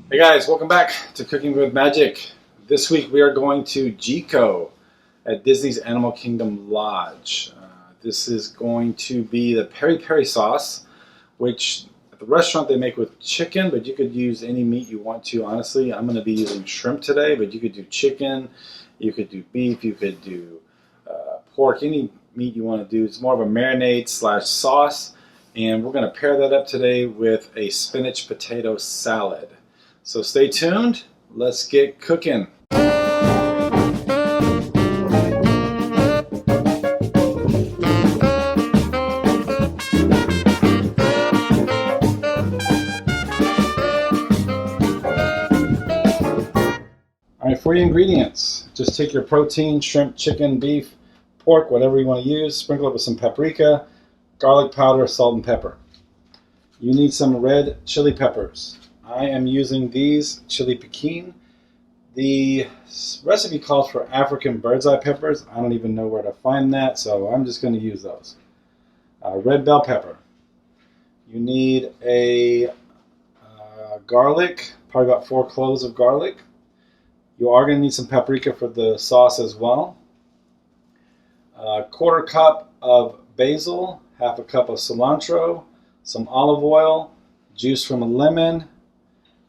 Hey guys, welcome back to Cooking with Magic. This week we are going to Jiko at Disney's Animal Kingdom Lodge. This is going to be the peri peri sauce, which at the restaurant they make with chicken, but you could use any meat you want to. Honestly, I'm going to be using shrimp today, but you could do chicken, you could do beef, you could do pork, any meat you want to do. It's more of a marinade slash sauce, and we're going to pair that up today with a spinach potato salad. So stay tuned, let's get cooking. All right, for your ingredients, just take your protein, shrimp, chicken, beef, pork, whatever you want to use, sprinkle it with some paprika, garlic powder, salt, and pepper. You need some red chili peppers. I am using these chili piquin. The recipe calls for African bird's eye peppers. I don't even know where to find that, so I'm just going to use those. Red bell pepper. You need a garlic, probably about 4 cloves of garlic. You are going to need some paprika for the sauce as well. A 1/4 cup of basil, 1/2 cup of cilantro, some olive oil, juice from a lemon,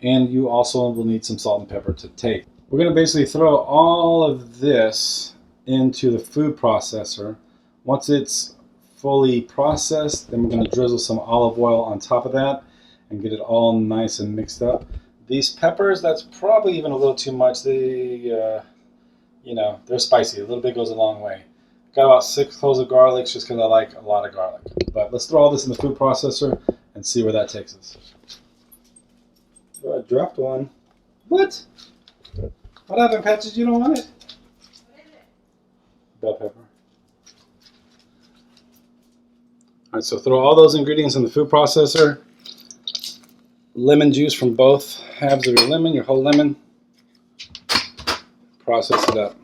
and you also will need some salt and pepper to taste. We're going to basically throw all of this into the food processor. Once it's fully processed, then we're going to drizzle some olive oil on top of that and get it all nice and mixed up. These peppers, that's probably even a little too much. They're spicy. A little bit goes a long way. Got about 6 cloves of garlic just because I like a lot of garlic. But let's throw all this in the food processor and see where that takes us. Oh, I dropped one. What? What happened, Patches? You don't want it? What is it? Bell pepper. Alright, so throw all those ingredients in the food processor. Lemon juice from both halves of your lemon, your whole lemon. Process it up.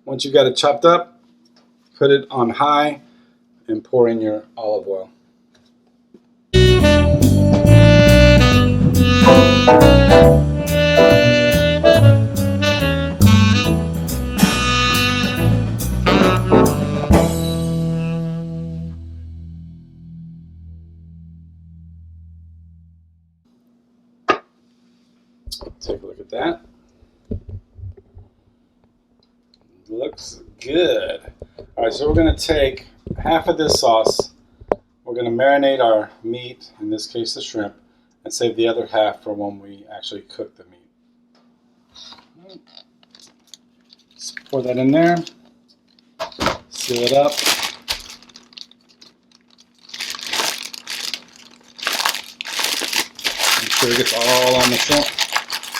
Once you've got it chopped up, put it on high and pour in your olive oil. Take a look at that. Looks good. All right, so we're going to take half of this sauce. We're going to marinate our meat, in this case the shrimp, and save the other half for when we actually cook the meat. Just pour that in there. Seal it up. Make sure it gets all on the shrimp.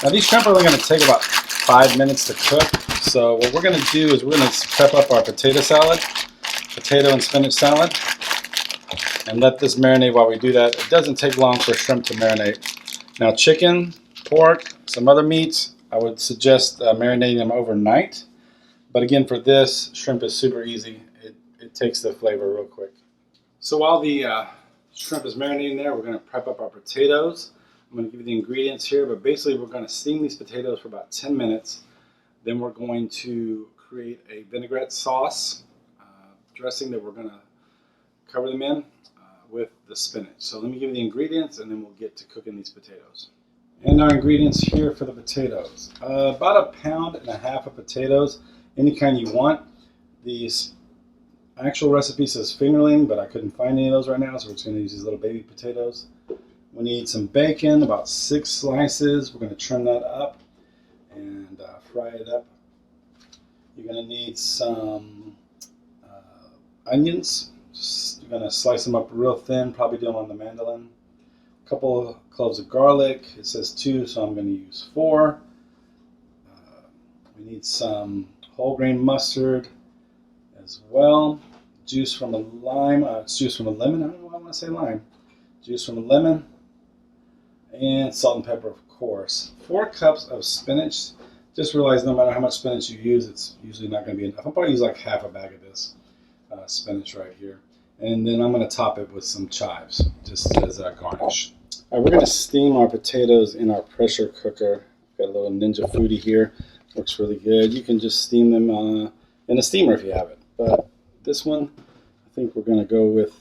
Now these shrimp are only going to take about 5 minutes to cook. So what we're going to do is we're going to prep up our potato salad, potato and spinach salad, and let this marinate while we do that. It doesn't take long for shrimp to marinate. Now chicken, pork, some other meats, I would suggest marinating them overnight. But again, for this, shrimp is super easy. It takes the flavor real quick. So while the shrimp is marinating there, we're going to prep up our potatoes. I'm going to give you the ingredients here, but basically we're going to steam these potatoes for about 10 minutes. Then we're going to create a vinaigrette sauce dressing that we're going to cover them in with the spinach. So let me give you the ingredients and then we'll get to cooking these potatoes. And our ingredients here for the potatoes. About 1.5 pounds of potatoes, any kind you want. The actual recipe says fingerling, but I couldn't find any of those right now, so we're just going to use these little baby potatoes. We need some bacon, about 6 slices. We're going to trim that up and fry it up. You're going to need some onions. You're going to slice them up real thin, probably do them on the mandolin. A couple of cloves of garlic. It says 2, so I'm going to use 4. We need some whole grain mustard as well. Juice from a lime. It's juice from a lemon. I don't know why I want to say lime. Juice from a lemon. And salt and pepper, of course. 4 cups of spinach. Just realize no matter how much spinach you use, it's usually not going to be enough. I'll probably use like half a bag of this spinach right here. And then I'm going to top it with some chives, just as a garnish. All right, we're going to steam our potatoes in our pressure cooker. Got a little Ninja Foodie here. Works really good. You can just steam them in a steamer if you have it. But this one, I think we're going to go with,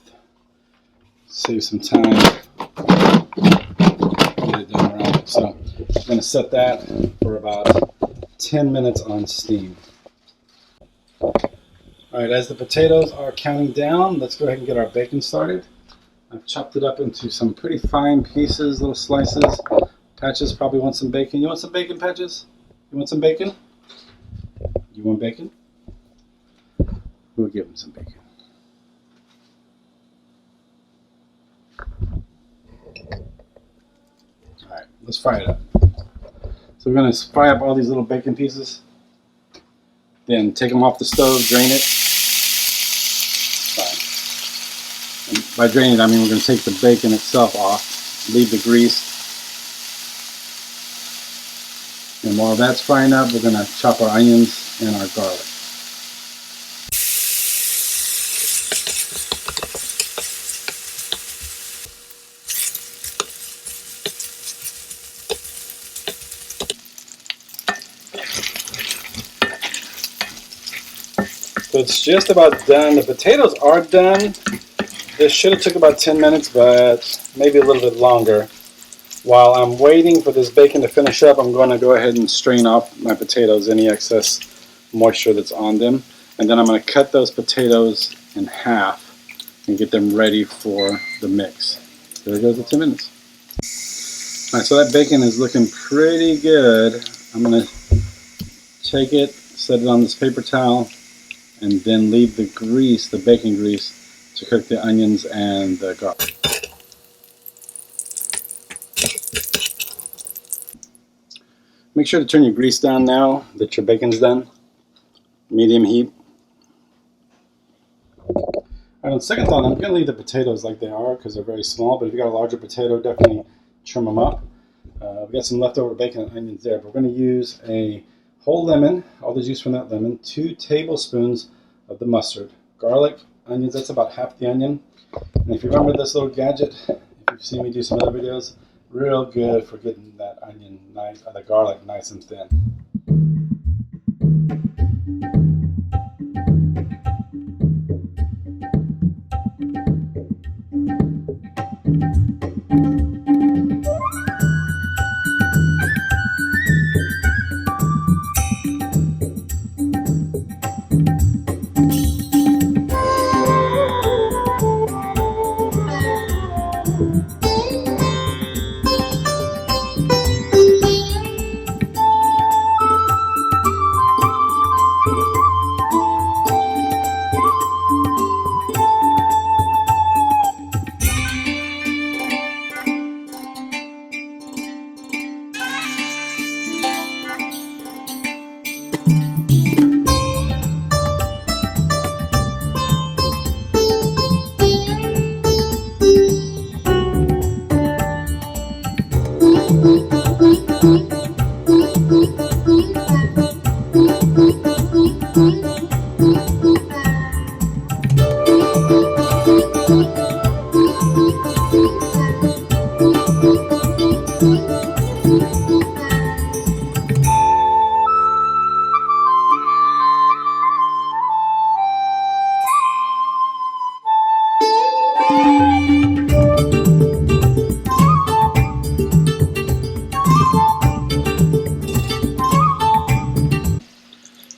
save some time, get it done right. So I'm going to set that for about 10 minutes on steam. All right, as the potatoes are counting down, let's go ahead and get our bacon started. I've chopped it up into some pretty fine pieces, little slices. Patches probably want some bacon. You want some bacon, Patches? You want some bacon? You want bacon? We'll give him some bacon. All right, let's fry it up. So we're going to fry up all these little bacon pieces. Then take them off the stove, drain it. Fine. And by draining it, I mean we're going to take the bacon itself off, leave the grease. And while that's frying up, we're going to chop our onions and our garlic. So it's just about done. The potatoes are done. This should have took about 10 minutes, but maybe a little bit longer. While I'm waiting for this bacon to finish up, I'm going to go ahead and strain off my potatoes, any excess moisture that's on them. And then I'm going to cut those potatoes in half and get them ready for the mix. There goes the 10 minutes. All right, so that bacon is looking pretty good. I'm going to take it, set it on this paper towel, and then leave the grease, the bacon grease, to cook the onions and the garlic. Make sure to turn your grease down now that your bacon's done. Medium heat. All right, on second thought, I'm going to leave the potatoes like they are because they're very small, but if you got a larger potato, definitely trim them up. We got some leftover bacon and onions there, but we're going to use a whole lemon, all the juice from that lemon, 2 tablespoons of the mustard, garlic, onions, that's about half the onion. And if you remember this little gadget, if you've seen me do some other videos, real good for getting that onion nice, the garlic nice and thin.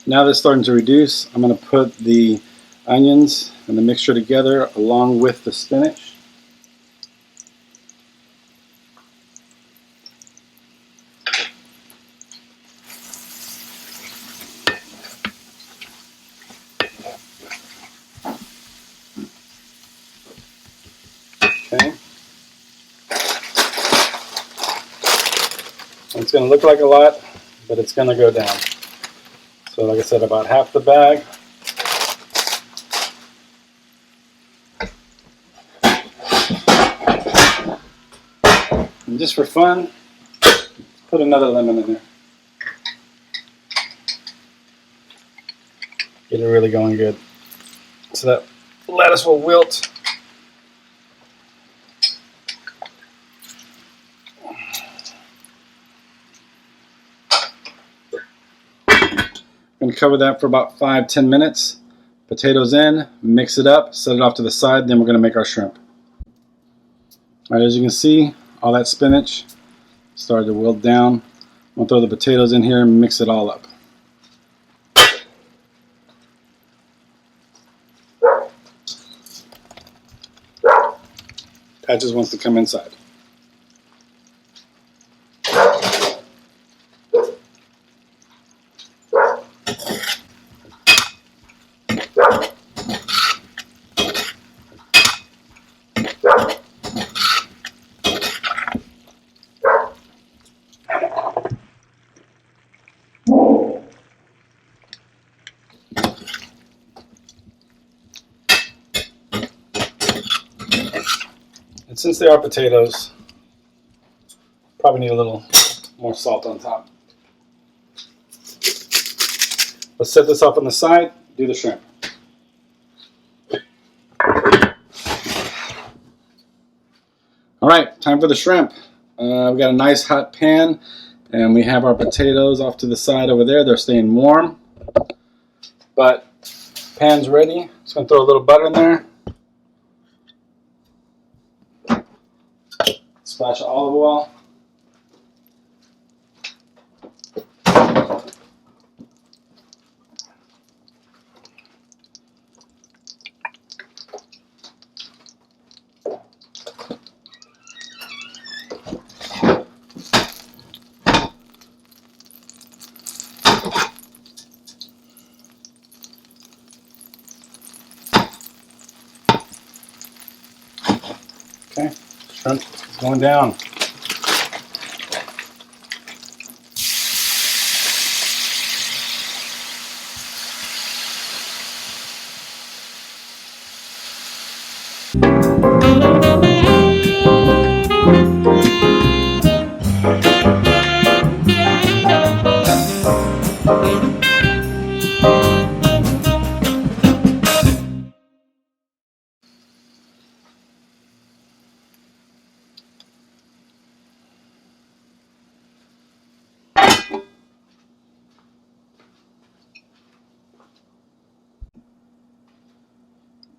Now that's starting to reduce, I'm going to put the onions and the mixture together along with the spinach. Okay. It's going to look like a lot, but it's going to go down. So like I said, about half the bag. And just for fun, put another lemon in there. Get it really going good. So that lettuce will wilt. I'm going to cover that for about 5-10 minutes. Potatoes in, mix it up, set it off to the side, then we're going to make our shrimp. Alright, as you can see, all that spinach started to wilt down. I'm going to throw the potatoes in here and mix it all up. Patches wants to come inside. And since they are potatoes, probably need a little more salt on top. Let's set this up on the side, do the shrimp. Alright, time for the shrimp. We've got a nice hot pan, and we have our potatoes off to the side over there. They're staying warm, but pan's ready. Just going to throw a little butter in there. Splash of olive oil. Okay, shrimp is going down.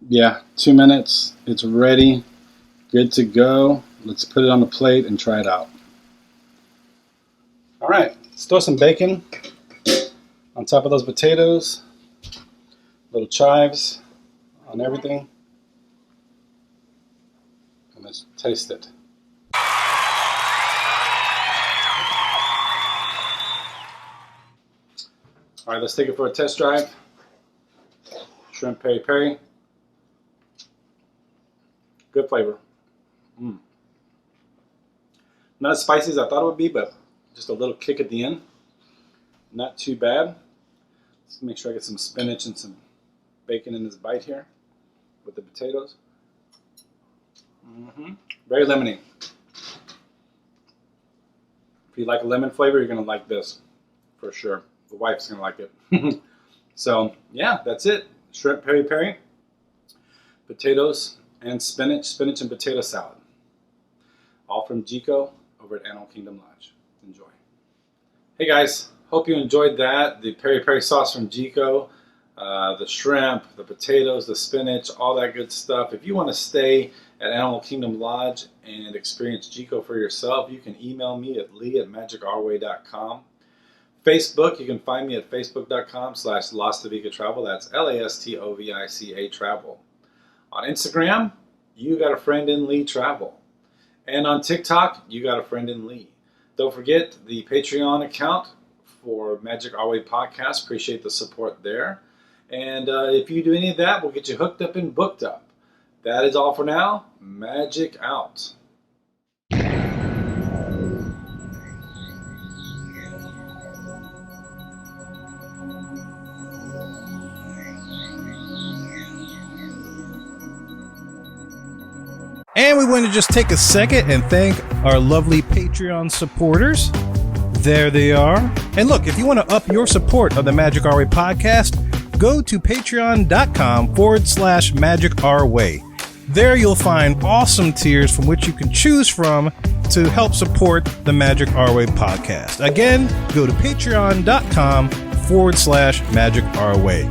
Yeah, 2 minutes. It's ready. Good to go. Let's put it on the plate and try it out. All right, let's throw some bacon on top of those potatoes. Little chives on everything. And let's taste it. All right, let's take it for a test drive. Shrimp peri peri. Good flavor. Not as spicy as I thought it would be, but just a little kick at the end. Not too bad. Let's make sure I get some spinach and some bacon in this bite here with the potatoes. Very lemony. If you like a lemon flavor, you're going to like this for sure. The wife's going to like it. So, yeah, that's it. Shrimp peri peri, potatoes, and spinach and potato salad. All from Jiko over at Animal Kingdom Lodge. Enjoy. Hey guys, hope you enjoyed that. The peri peri sauce from Jiko, the shrimp, the potatoes, the spinach, all that good stuff. If you want to stay at Animal Kingdom Lodge and experience Jiko for yourself, you can email me at lee@magicourway.com. Facebook, you can find me at facebook.com/Lastovica Travel. That's Lastovica Travel. On Instagram, you got a friend in Lee Travel. And on TikTok, you got a friend in Lee. Don't forget the Patreon account for Magic Our Way Podcast. Appreciate the support there. And if you do any of that, we'll get you hooked up and booked up. That is all for now. Magic out. And we want to just take a second and thank our lovely Patreon supporters. There they are. And look, if you want to up your support of the Magic Our Way podcast, go to patreon.com/Magic Our Way. There you'll find awesome tiers from which you can choose from to help support the Magic Our Way podcast. Again, go to patreon.com/Magic Our Way.